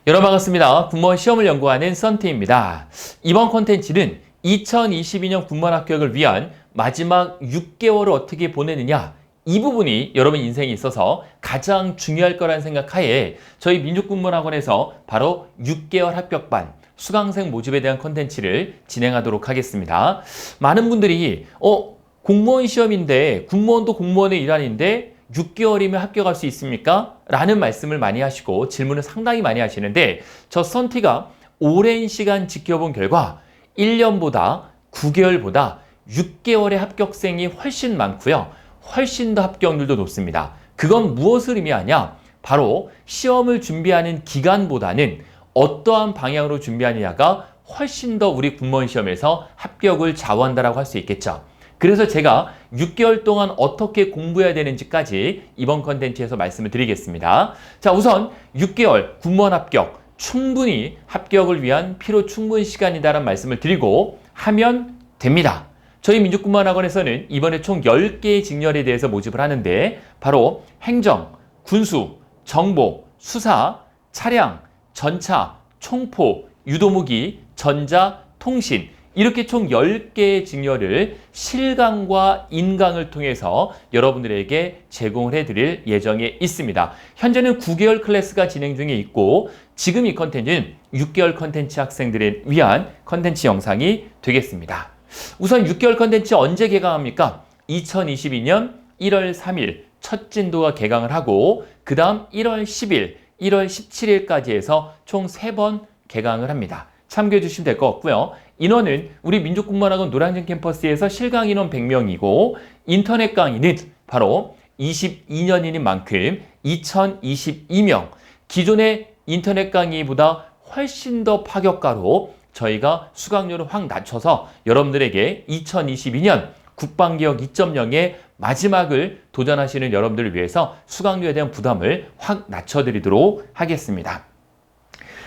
여러분 반갑습니다. 군무원 시험을 연구하는 썬트입니다. 이번 콘텐츠는 2022년 군무원 합격을 위한 마지막 6개월을 어떻게 보내느냐, 이 부분이 여러분 인생에 있어서 가장 중요할 거라는 생각하에 저희 민족군무원학원에서 바로 6개월 합격반 수강생 모집에 대한 콘텐츠를 진행하도록 하겠습니다. 많은 분들이 공무원 시험인데 군무원도 공무원의 일환인데 6개월이면 합격할 수 있습니까? 라는 말씀을 많이 하시고 질문을 상당히 많이 하시는데, 저 썬티가 오랜 시간 지켜본 결과 1년보다 9개월보다 6개월의 합격생이 훨씬 많고요. 훨씬 더 합격률도 높습니다. 그건 무엇을 의미하냐? 바로 시험을 준비하는 기간보다는 어떠한 방향으로 준비하느냐가 훨씬 더 우리 군무원 시험에서 합격을 좌우한다라고 할 수 있겠죠. 그래서 제가 6개월 동안 어떻게 공부해야 되는지까지 이번 컨텐츠에서 말씀을 드리겠습니다. 자, 우선 6개월 군무원 합격, 충분히 합격을 위한 필요 충분 시간이다라는 말씀을 드리고 하면 됩니다. 저희 민족군무원학원에서는 이번에 총 10개의 직렬에 대해서 모집을 하는데, 바로 행정, 군수, 정보, 수사, 차량, 전차, 총포, 유도무기, 전자, 통신, 이렇게 총 10개의 직렬을 실강과 인강을 통해서 여러분들에게 제공을 해드릴 예정에 있습니다. 현재는 9개월 클래스가 진행 중에 있고, 지금 이 컨텐츠는 6개월 컨텐츠 학생들을 위한 컨텐츠 영상이 되겠습니다. 우선 6개월 컨텐츠 언제 개강합니까? 2022년 1월 3일 첫 진도가 개강을 하고, 그 다음 1월 10일, 1월 17일까지 해서 총 3번 개강을 합니다. 참고해 주시면 될 것 같고요. 인원은 우리 민족군무원학원 노량진 캠퍼스에서 실강 인원 100명이고 인터넷 강의는 바로 22년인인 만큼 2022명, 기존의 인터넷 강의보다 훨씬 더 파격가로 저희가 수강료를 확 낮춰서 여러분들에게 2022년 국방개혁 2.0의 마지막을 도전하시는 여러분들을 위해서 수강료에 대한 부담을 확 낮춰드리도록 하겠습니다.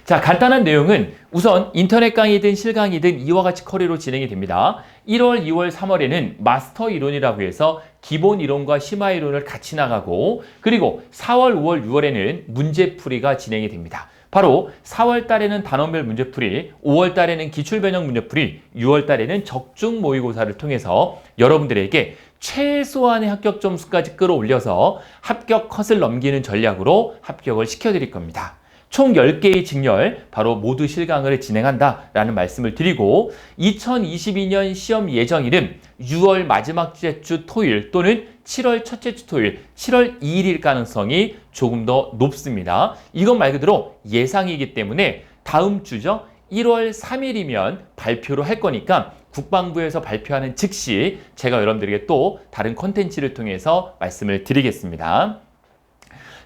자, 간단한 내용은 우선 인터넷 강의든 실강의든 이와 같이 커리로 진행이 됩니다. 1월, 2월, 3월에는 마스터 이론이라고 해서 기본 이론과 심화 이론을 같이 나가고, 그리고 4월, 5월, 6월에는 문제풀이가 진행이 됩니다. 바로 4월 달에는 단원별 문제풀이, 5월 달에는 기출변형 문제풀이, 6월 달에는 적중 모의고사를 통해서 여러분들에게 최소한의 합격 점수까지 끌어올려서 합격 컷을 넘기는 전략으로 합격을 시켜드릴 겁니다. 총 10개의 직렬, 바로 모두 실강을 진행한다라는 말씀을 드리고, 2022년 시험 예정일은 6월 마지막 주 토요일 또는 7월 첫째 주 토요일, 7월 2일일 가능성이 조금 더 높습니다. 이건 말 그대로 예상이기 때문에 다음 주죠. 1월 3일이면 발표를 할 거니까 국방부에서 발표하는 즉시 제가 여러분들에게 또 다른 콘텐츠를 통해서 말씀을 드리겠습니다.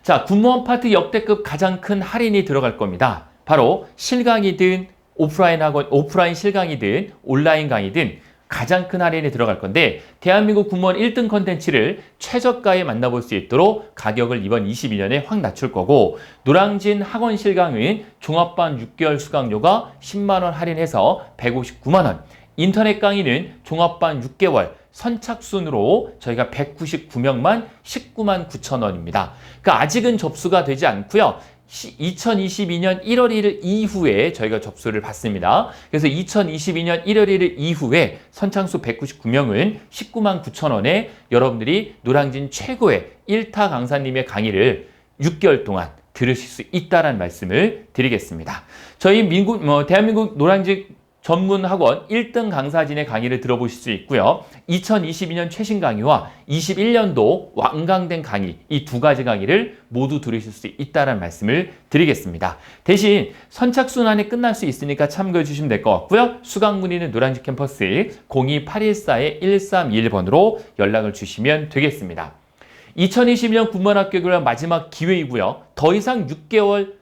자, 군무원 파트 역대급 가장 큰 할인이 들어갈 겁니다. 바로 실강이든 오프라인 실강이든 온라인 강의든 가장 큰 할인이 들어갈 건데, 대한민국 군무원 1등 컨텐츠를 최저가에 만나볼 수 있도록 가격을 이번 22년에 확 낮출 거고, 노량진 학원 실강은 종합반 6개월 수강료가 10만 원 할인해서 159만 원, 인터넷 강의는 종합반 6개월 선착순으로 저희가 199명만 19만 9천 원입니다. 그러니까 아직은 접수가 되지 않고요. 2022년 1월 1일 이후에 저희가 접수를 받습니다. 그래서 2022년 1월 1일 이후에 선착수 199명은 19만 9천 원에 여러분들이 노량진 최고의 1타 강사님의 강의를 6개월 동안 들으실 수 있다는 말씀을 드리겠습니다. 저희 대한민국 노량진 전문 학원 1등 강사진의 강의를 들어보실 수 있고요. 2022년 최신 강의와 21년도 완강된 강의, 이 두 가지 강의를 모두 들으실 수 있다는 말씀을 드리겠습니다. 대신 선착순 안에 끝날 수 있으니까 참고해 주시면 될 것 같고요. 수강 문의는 노량진 캠퍼스 02814-1321번으로 연락을 주시면 되겠습니다. 2022년 군무원 합격을 위한 마지막 기회이고요. 더 이상 6개월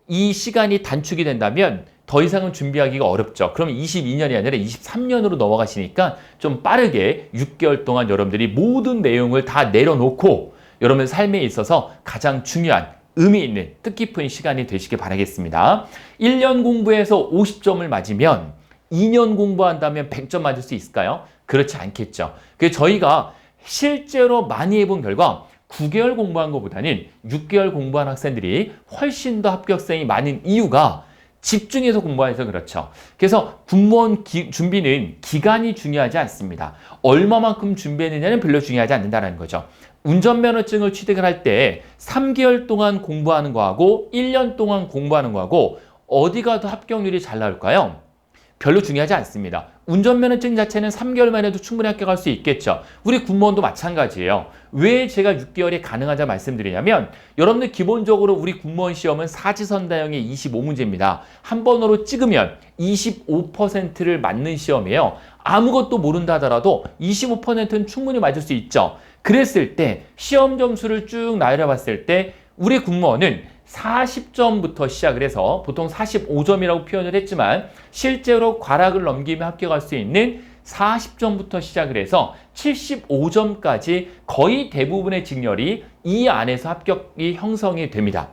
이 시간이 단축이 된다면 더 이상은 준비하기가 어렵죠. 그럼 22년이 아니라 23년으로 넘어가시니까 좀 빠르게 6개월 동안 여러분들이 모든 내용을 다 내려놓고 여러분 삶에 있어서 가장 중요한 의미 있는 뜻깊은 시간이 되시길 바라겠습니다. 1년 공부해서 50점을 맞으면 2년 공부한다면 100점 맞을 수 있을까요? 그렇지 않겠죠. 그래서 저희가 실제로 많이 해본 결과 9개월 공부한 것보다는 6개월 공부한 학생들이 훨씬 더 합격생이 많은 이유가 집중해서 공부해서 그렇죠. 그래서 공무원 준비는 기간이 중요하지 않습니다. 얼마만큼 준비했느냐는 별로 중요하지 않는다는 거죠. 운전면허증을 취득을 할 때 3개월 동안 공부하는 거하고 1년 동안 공부하는 거하고 어디가 더 합격률이 잘 나올까요? 별로 중요하지 않습니다. 운전면허증 자체는 3개월만 해도 충분히 합격할 수 있겠죠. 우리 공무원도 마찬가지예요. 왜 제가 6개월이 가능하다 말씀드리냐면 여러분들 기본적으로 우리 공무원 시험은 사지선다형의 25문제입니다. 한 번으로 찍으면 25%를 맞는 시험이에요. 아무것도 모른다 하더라도 25%는 충분히 맞을 수 있죠. 그랬을 때 시험 점수를 쭉 나열해봤을 때 우리 공무원은 40점부터 시작을 해서 보통 45점이라고 표현을 했지만 실제로 과락을 넘기며 합격할 수 있는 40점부터 시작을 해서 75점까지 거의 대부분의 직렬이 이 안에서 합격이 형성이 됩니다.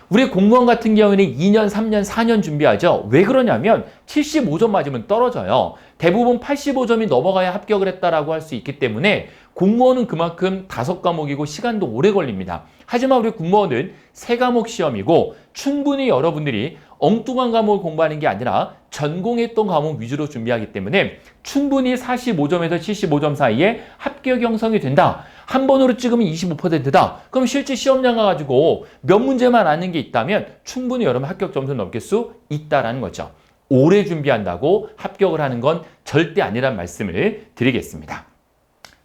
우리 공무원 같은 경우는 2년, 3년, 4년 준비하죠. 왜 그러냐면 75점 맞으면 떨어져요. 대부분 85점이 넘어가야 합격을 했다라고 할 수 있기 때문에 공무원은 그만큼 5과목이고 시간도 오래 걸립니다. 하지만 우리 공무원은 3과목 시험이고 충분히 여러분들이 엉뚱한 과목을 공부하는 게 아니라 전공했던 과목 위주로 준비하기 때문에 충분히 45점에서 75점 사이에 합격 형성이 된다. 한 번으로 찍으면 25%다. 그럼 실제 시험장 가가지고 몇 문제만 아는 게 있다면 충분히 여러분 합격 점수 넘길 수 있다라는 거죠. 오래 준비한다고 합격을 하는 건 절대 아니란 말씀을 드리겠습니다.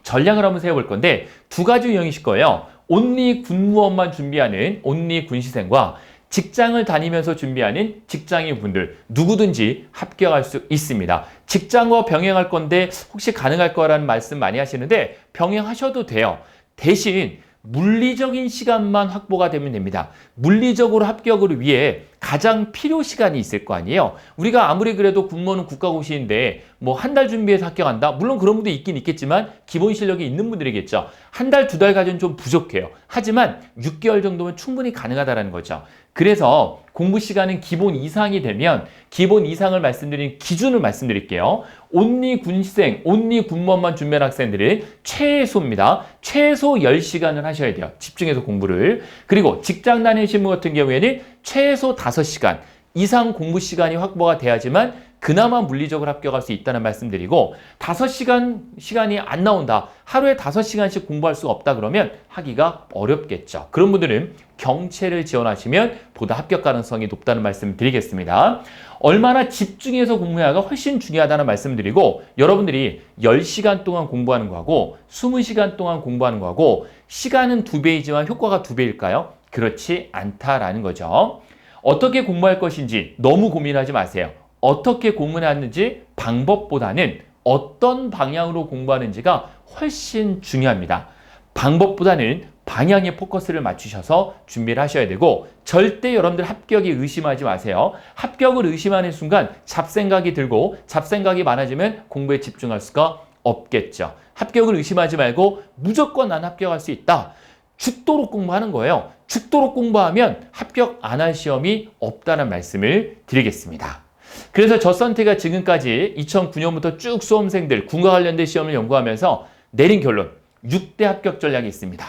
전략을 한번 세워볼 건데 2가지 유형이실 거예요. 온리 군무원만 준비하는 온리 군시생과 직장을 다니면서 준비하는 직장인 분들 누구든지 합격할 수 있습니다. 직장과 병행할 건데 혹시 가능할 거라는 말씀 많이 하시는데 병행하셔도 돼요. 대신 물리적인 시간만 확보가 되면 됩니다. 물리적으로 합격을 위해 가장 필요 시간이 있을 거 아니에요. 우리가 아무리 그래도 공무원은 국가고시인데 뭐 한 달 준비해서 합격한다? 물론 그런 분도 있긴 있겠지만 기본 실력이 있는 분들이겠죠. 한 달, 2달 가지고는 좀 부족해요. 하지만 6개월 정도면 충분히 가능하다는 거죠. 그래서 공부 시간은 기본 이상이 되면 기본 이상을 말씀드린 기준을 말씀드릴게요. 온리 군시생, 온리 군무원만 준비한 학생들은 최소입니다. 최소 10시간을 하셔야 돼요. 집중해서 공부를. 그리고 직장 다니시는 분 같은 경우에는 최소 5시간 이상 공부 시간이 확보가 돼야지만 그나마 물리적으로 합격할 수 있다는 말씀드리고 5시간 시간이 안 나온다. 하루에 5시간씩 공부할 수가 없다 그러면 하기가 어렵겠죠. 그런 분들은 경채를 지원하시면 보다 합격 가능성이 높다는 말씀 드리겠습니다. 얼마나 집중해서 공부해야가 훨씬 중요하다는 말씀드리고 여러분들이 10시간 동안 공부하는 거하고 20시간 동안 공부하는 거하고 시간은 2배이지만 효과가 2배일까요? 그렇지 않다라는 거죠. 어떻게 공부할 것인지 너무 고민하지 마세요. 어떻게 공부하는지 방법보다는 어떤 방향으로 공부하는지가 훨씬 중요합니다. 방법보다는 방향에 포커스를 맞추셔서 준비를 하셔야 되고 절대 여러분들 합격이 의심하지 마세요. 합격을 의심하는 순간 잡생각이 들고 잡생각이 많아지면 공부에 집중할 수가 없겠죠. 합격을 의심하지 말고 무조건 난 합격할 수 있다. 죽도록 공부하는 거예요. 죽도록 공부하면 합격 안 할 시험이 없다는 말씀을 드리겠습니다. 그래서 저 선택가 지금까지 2009년부터 쭉 수험생들 군과 관련된 시험을 연구하면서 내린 결론 6대 합격 전략이 있습니다.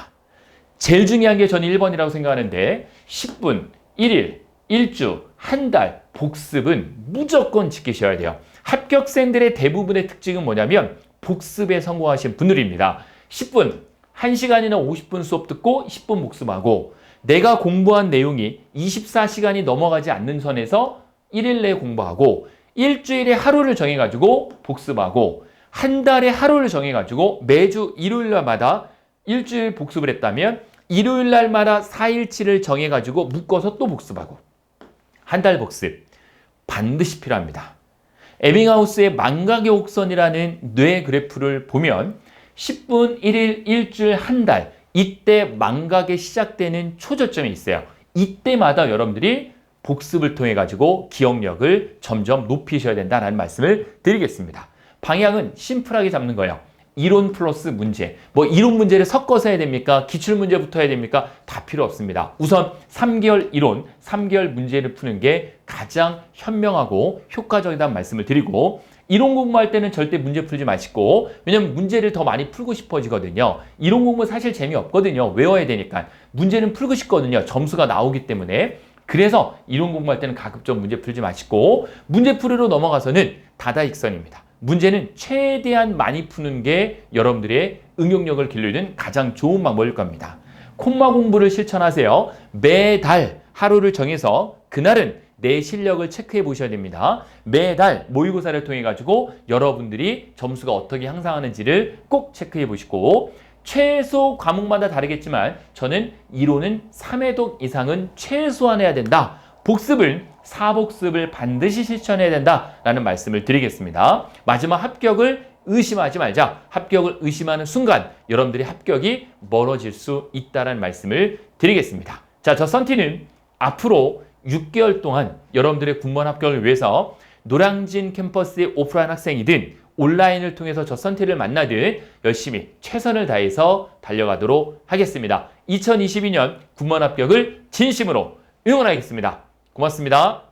제일 중요한 게 저는 1번이라고 생각하는데 10분, 1일, 1주, 한 달 복습은 무조건 지키셔야 돼요. 합격생들의 대부분의 특징은 뭐냐면 복습에 성공하신 분들입니다. 10분, 1시간이나 50분 수업 듣고 10분 복습하고 내가 공부한 내용이 24시간이 넘어가지 않는 선에서 1일 내에 공부하고 일주일에 하루를 정해가지고 복습하고 한 달에 하루를 정해가지고 매주 일요일마다 일주일 복습을 했다면 일요일 날마다 4일치를 정해가지고 묶어서 또 복습하고 한 달 복습 반드시 필요합니다. 에빙하우스의 망각의 곡선이라는 뇌 그래프를 보면 10분, 1일, 일주일, 한 달 이때 망각이 시작되는 초저점이 있어요. 이때마다 여러분들이 복습을 통해 가지고 기억력을 점점 높이셔야 된다는 말씀을 드리겠습니다. 방향은 심플하게 잡는 거예요. 이론 플러스 문제. 뭐 이론 문제를 섞어서 해야 됩니까? 기출 문제부터 해야 됩니까? 다 필요 없습니다. 우선 3개월 이론, 3개월 문제를 푸는 게 가장 현명하고 효과적이라는 말씀을 드리고 이론 공부할 때는 절대 문제 풀지 마시고, 왜냐면 문제를 더 많이 풀고 싶어지거든요. 이론 공부 사실 재미없거든요. 외워야 되니까. 문제는 풀고 싶거든요. 점수가 나오기 때문에. 그래서 이론 공부할 때는 가급적 문제 풀지 마시고, 문제 풀이로 넘어가서는 다다익선입니다. 문제는 최대한 많이 푸는 게 여러분들의 응용력을 기르는 가장 좋은 방법일 겁니다. 콤마 공부를 실천하세요. 매달 하루를 정해서 그날은 내 실력을 체크해 보셔야 됩니다. 매달 모의고사를 통해 가지고 여러분들이 점수가 어떻게 향상하는지를 꼭 체크해 보시고, 최소 과목마다 다르겠지만 저는 이론은 3회독 이상은 최소한 해야 된다. 복습을 4복습을 반드시 실천해야 된다라는 말씀을 드리겠습니다. 마지막 합격을 의심하지 말자. 합격을 의심하는 순간 여러분들의 합격이 멀어질 수 있다는 말씀을 드리겠습니다. 자, 저 썬티는 앞으로 6개월 동안 여러분들의 군무원 합격을 위해서 노량진 캠퍼스의 오프라인 학생이든 온라인을 통해서 저 썬티를 만나든 열심히 최선을 다해서 달려가도록 하겠습니다. 2022년 군무원 합격을 진심으로 응원하겠습니다. 고맙습니다.